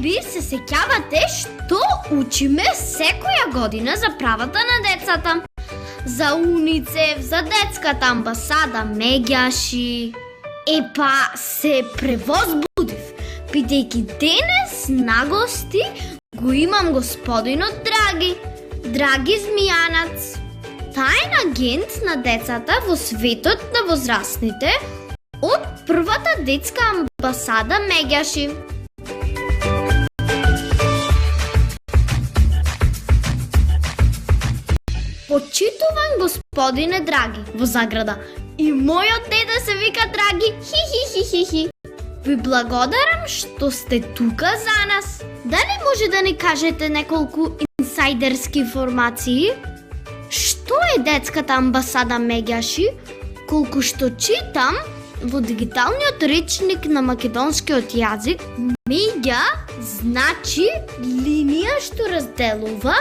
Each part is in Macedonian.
би се сеќавате што учиме секоја година за правата на децата. За УНИЦЕФ, за детската амбасада, Меѓаши. Епа се превозбудив, бидејќи денес на гости го имам господинот Драги. Драги Змијанац, тајн агент на децата во светот на возрастните од првата детска амбасада Меѓаши. Почитуван господине Драги, во заграда, и мојот дедо се вика Драги, хи. Ви благодарам што сте тука за нас. Дали може да ни кажете неколку инсайдерски информации? Што е детската амбасада Меѓаши? Колку што читам во дигиталниот речник на македонскиот јазик, Меѓа значи линија што разделува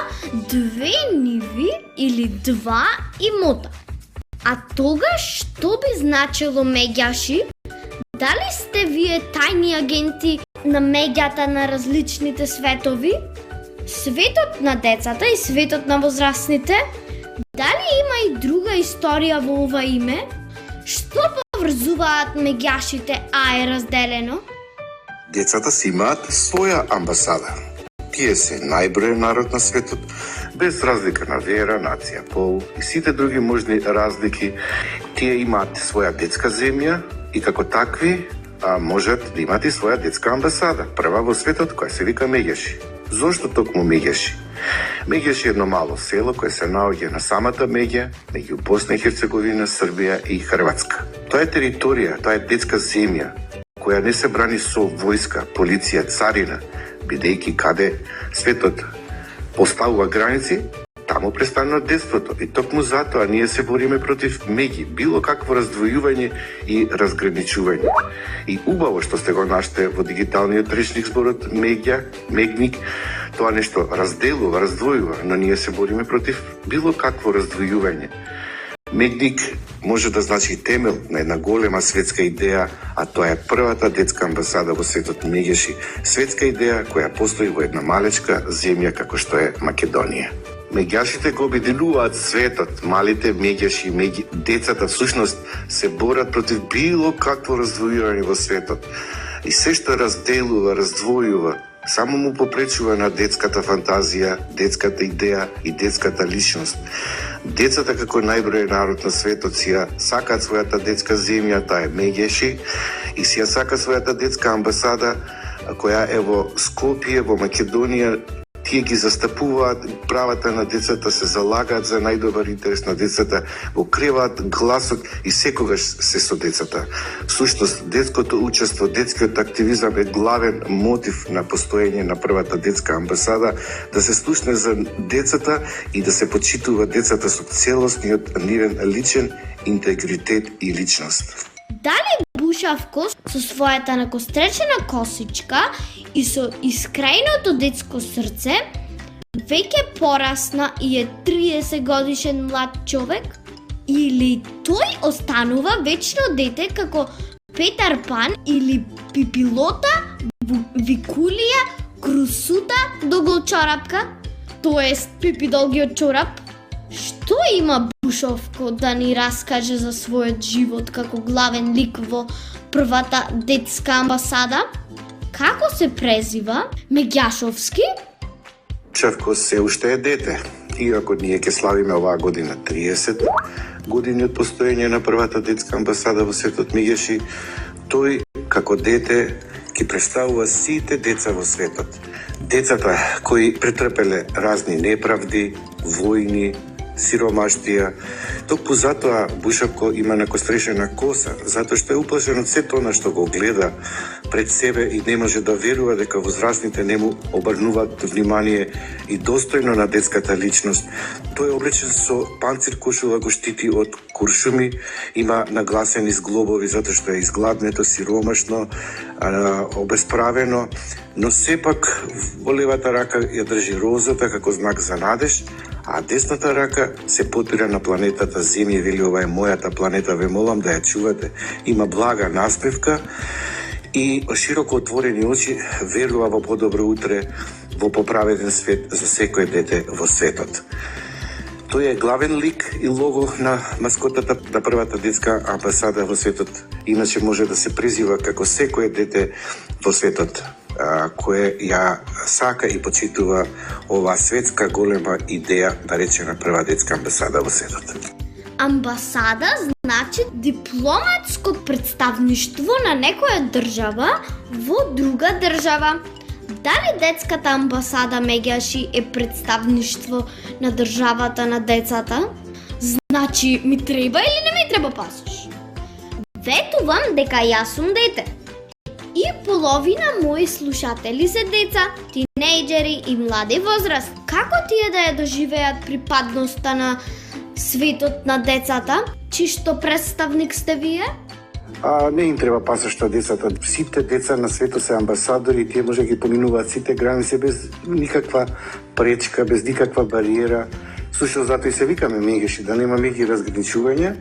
две ниви или два имота. А тогаш што би значило Меѓаши? Дали сте вие тајни агенти на меѓата на различните светови? Светот на децата и светот на возрастните? Дали има и друга историја во ова име? Што поврзуваат меѓашите, а е разделено? Децата си имаат своја амбасада. Тие се најбројен народ на светот, без разлика на вера, нација, пол и сите други можни разлики. Тие имаат своја детска земја и како такви можат да имат и своја детска амбасада, прва во светот, која се вика Меѓаши. Зошто токму Меѓаши? Меѓаши е едно мало село кое се наоѓа на самата меѓа меѓу Босна и Херцеговина, Србија и Хрватска. Тоа е територија, тоа е детска земја, која не се брани со војска, полиција, царина, бидејќи каде светот поставува граници, таму престанува детството. И токму затоа ние се бориме против меѓи, било какво раздвојување и разграничување. И убаво што сте го наште во дигиталниот речник зборот меѓа, мегник, тоа нешто разделува, раздвојува, но ние се бориме против било какво раздвојување. Мегник може да значи темел на една голема светска идеја, а тоа е првата детска амбасада во светот Меѓаши, светска идеја која постои во една малечка земја како што е Македонија. Меѓашите го обединуваат светот, малите меѓаши, децата всушност се борат против било какво раздвојување во светот. И се што разделува, раздвојува, само му попречува на детската фантазија, детската идеја и детската личност. Децата како најбројен народ на светот си ја сакаат својата детска земја, таа е Меѓаши, и си ја сака својата детска амбасада која е во Скопје, во Македонија. Тие ги застапуваат правата на децата, се залагаат за најдобар интерес на децата, го креваат гласот и секогаш се со децата. Всушност, детското учество, детскиот активизам е главен мотив на постоење на првата детска амбасада, да се слушне за децата и да се почитува децата со целосниот нивен личен интегритет и личност. Дали Бушавко со својата накостречена косичка и со искреното детско срце веќе порасна и е 30 годишен млад човек, или тој останува вечно дете како Петар Пан или Пипилота, Викулија, Крусута, Долгочорапка, тоест Пипи долгиот чорап? Што има Бушовко да ни раскаже за својот живот како главен лик во првата детска амбасада? Како се презива? Меѓашовски? Бушовко се уште е дете. Иако ние ќе славиме оваа година 30 години од постоење на првата детска амбасада во светот Меѓаши, тој како дете ќе представува сите деца во светот. Децата кои претрпеле разни неправди, војни, сиромаштија. Токму затоа Бушавко има накострешена коса, затоа што е уплашен од сето она што го гледа пред себе и не може да верува дека возрастните не му обрнуваат внимание и достојно на детската личност. Тој е облечен со панцир кошула, го штити од куршуми, има нагласени зглобови затоа што е изгладнето, сиромашно, обесправено, но сепак во левата рака ја држи розата како знак за надеж, а десната рака се потпира на планетата Земја и вели ова е мојата планета, ве молам да ја чувате. Има блага насмевка и широко отворени очи верува во подобро утре, во поправеден свет за секое дете во светот. Тој е главен лик и лого на маскотата на првата детска амбасада во светот. Иначе може да се презива како секое дете во светот, кое ја сака и почитува оваа светска голема идеја наречена прва детска амбасада во светот. Амбасада значи дипломатско представништво на некоја држава во друга држава. Дали детската амбасада меѓаш е представништво на државата на децата? Значи, ми треба или не ми треба пасош? Ветувам дека јас сум дете. И половина мои слушатели се деца, тинејџери и млади возраст. Како тие да ја доживеат припадноста на светот на децата? Чишто представник сте вие? Не им треба пасош на децата. Сите деца на светот се амбасадори и тие може да ги поминуваат сите граници без никаква пречка, без никаква бариера. Слушно, затоа и се викаме меѓаши, да нема меѓи разграничување.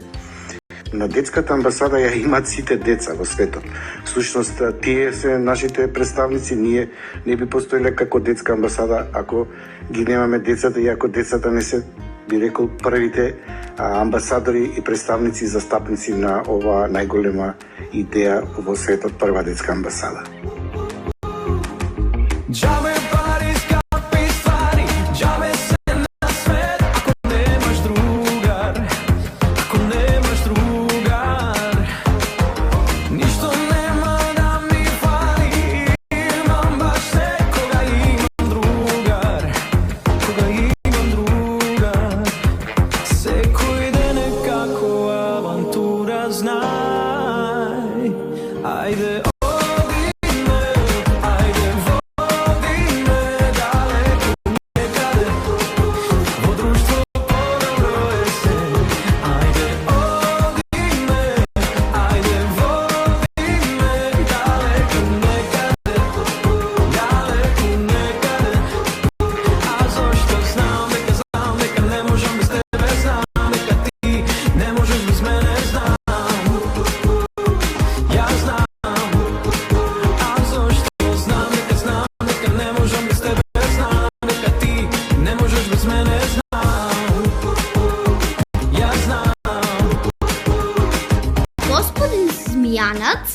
На детската амбасада ја имаат сите деца во светот. Всушност, тие се нашите представници, ние не би постоеле како детска амбасада ако ги немаме децата и ако децата не се, би рекол, првите амбасадори и представници и застапници на оваа најголема идеја во светот, прва детска амбасада. Джабе пари, скапи ствари, джабе се на свет, ако немаш другар, ако немаш другар, ништо нема да ми фали, имам баш се кога имам другар, кога имам другар, секој ден е како авантура, знај, ајде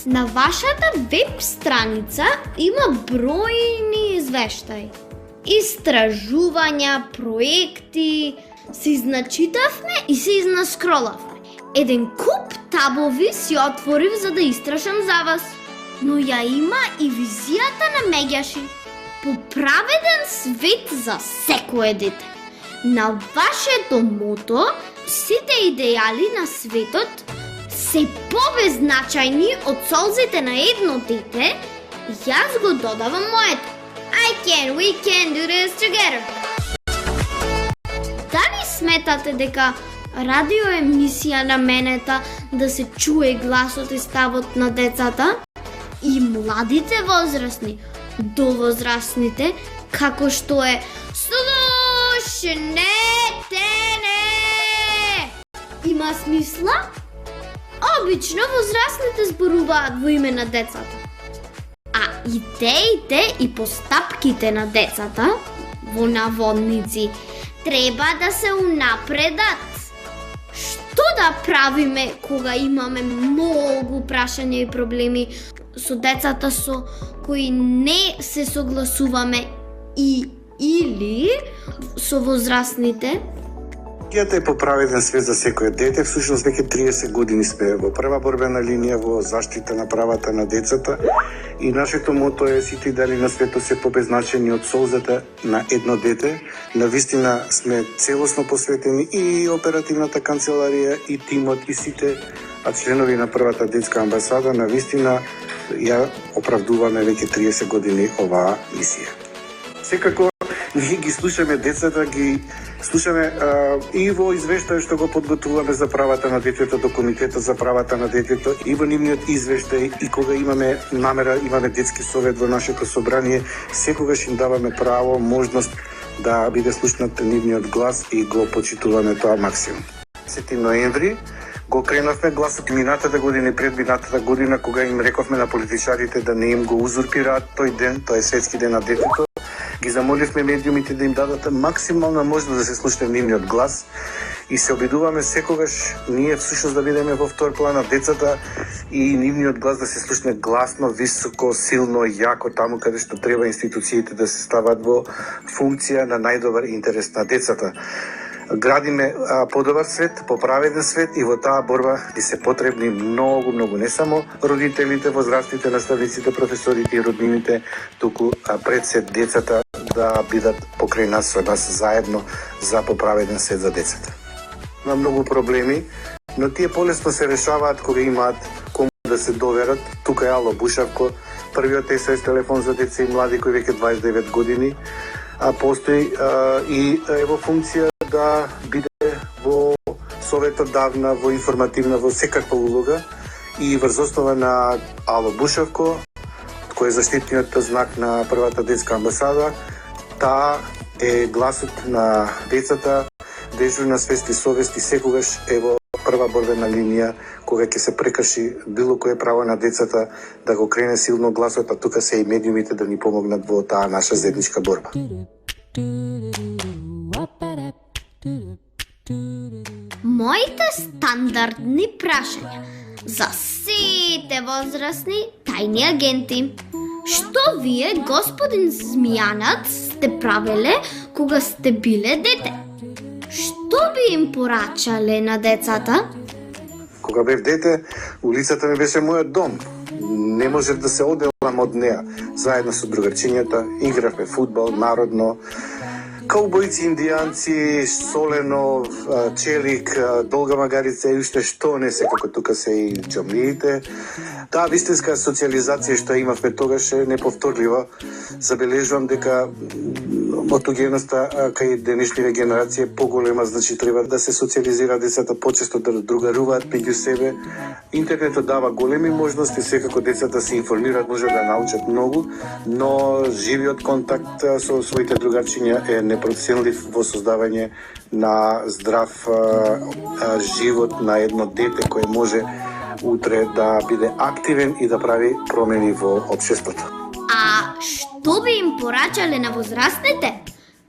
на вашата веб страница има бројни извештаи. Истражувања, проекти, се изначитавме и се изнаскролавме. Еден куп табови си отворив за да истражам за вас. Но ја има и визијата на меѓаши. Поправеден свет за секое дете. На вашето мото, сите идеали на светот се побезначајни од солзите на едно дете, јас го додавам моето. We can do this together. Дали сметате дека радиоемисија наменета да се чуе гласот и ставот на децата и младите возрастни до возрастните, како што е слушнете не? Има смисла? Обично возрастните зборуваат во име на децата. А идеите и постапките на децата, во наводници, треба да се унапредат. Што да правиме кога имаме многу прашања и проблеми со децата со кои не се согласуваме или со возрастните? Идејата е поправеден свет за секое дете. Всушност веќе 30 години сме во прва борбена линија во заштита на правата на децата и нашето мото е сите идеали на светот се побезначени од солзата на едно дете. Навистина сме целосно посветени и оперативната канцеларија и тимот и сите членови на првата детска амбасада. Навистина ја оправдуваме веќе 30 години оваа мисија. Секако ние ги слушаме децата, ги слушаме и во извештај што го подготвуваме за правата на детето до Комитетот за правата на детето и во нивниот извештај и кога имаме намера, имаме детски совет во нашето собрание, секогаш им даваме право, можност да биде слушнат нивниот глас и го почитуваме тоа максимум. 10 ноември, Го кренавме гласот минатата година и предминатата година, кога им рековме на политичарите да не им го узурпираат тој ден, тоа е светски ден на детето. Ги замоливме медиумите да им дадат максимална можност да се слушне нивниот глас и се обидуваме секогаш ние всушност да бидеме во втор план на децата и нивниот глас да се слушне гласно, високо, силно, јако таму каде што треба институциите да се стават во функција на најдобар интерес на децата. Градиме подобар свет, поправеден свет и во таа борба ни се потребни многу, не само родителите, возрастните, наставниците, професорите и роднините, туку пред се децата да бидат покрај нас со нас заедно за поправеден свет за децата. Има многу проблеми, но тие полесно се решаваат кога имаат кому да се доверат. Тука е Ало Бушавко, првиот СОС телефон за деца и млади кој веќе 29 години, постои и е во функција да биде во советодавна, во информативна, во секаква улога и врз основа на Ало Бушавко, кој е заштитниот знак на првата детска амбасада, таа е гласот на децата, дежурна свест и совест и секогаш е во прва борбена линија кога ќе се прекрши било кое право на децата да го крене силно гласот, а тука се и медиумите да ни помогнат во таа наша заедничка борба. Моите стандардни прашања за сите возрастни тајни агенти. Што вие, господин Змијанац, сте правеле кога сте биле дете? Што би им порачале на децата? Кога бев дете, улицата ми беше мојот дом. Не можев да се оделам од неа. Заедно со другарчињата игравме фудбал, народно, каубојци, индијанци, солено, челик, долга магарица и уште што не се, како тука се и џамлиите. Таа вистинска социализација што имавме тогаш е неповторлива. Забележувам дека отугеноста кај денешниве генерација е поголема, значи треба да се социализира децата почесто да другаруваат меѓу себе. Интернетот дава големи можности, секако децата се информираат, може да научат многу, но живиот контакт со своите другарчиња е непроценлив во создавање на здрав живот на едно дете кое може утре да биде активен и да прави промени во општеството. А што би им порачале на возрастните?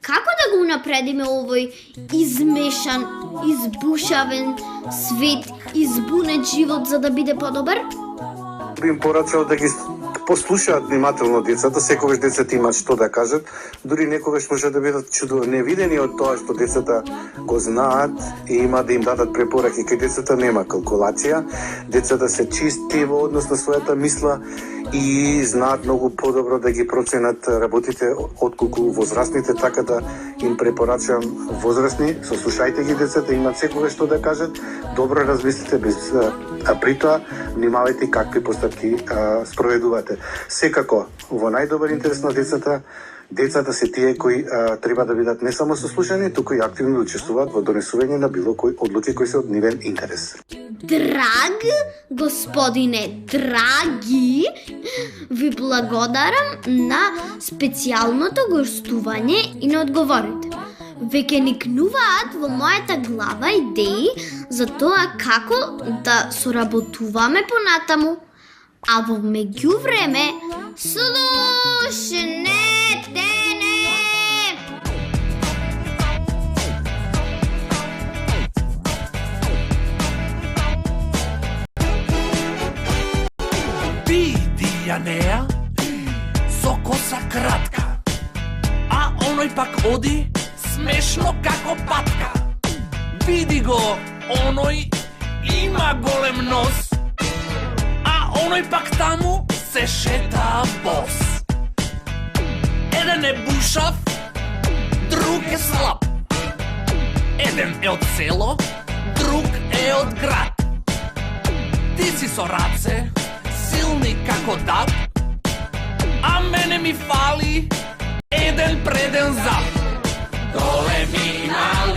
Како да го унапредиме овој измешан, избушавен свет, избунет живот за да биде подобар? Би им порачал да ги послушаат внимателно децата, секогаш децата имаат што да кажат, дури некогаш може да бидат чудо невидени од тоа што децата го знаат и има да им дадат препораки. Кај децата нема калкулација, децата се чисти во однос на својата мисла и знаат многу подобро да ги проценат работите отколку возрастните, така да им препорачувам возрастни, сослушајте ги децата, имаат секогаш што да кажат, добро размислите без при тоа внимавајте какви постапки спроведувате. Секако, во најдобар интерес на децата се тие кои треба да бидат не само сослушани, туку и активно да учествуваат во донесување на било кои одлуки кои се од нивен интерес. Драг, господине, драги, ви благодарам на специјалното гостување и на одговорите. Веќе никнуваат во мојата глава идеи за тоа како да соработуваме понатаму, а во меѓувреме слушнете не! Види ја неа со коса кратка, а оној пак оди смешно како патка. Види го, оној има голем нос, а оној пак таму се шета бос. Еден е бушав, друг е слаб. Еден е од село, друг е од град. Ти си со раце, силни како даб, а мене ми фали еден преден зап. Доле ми на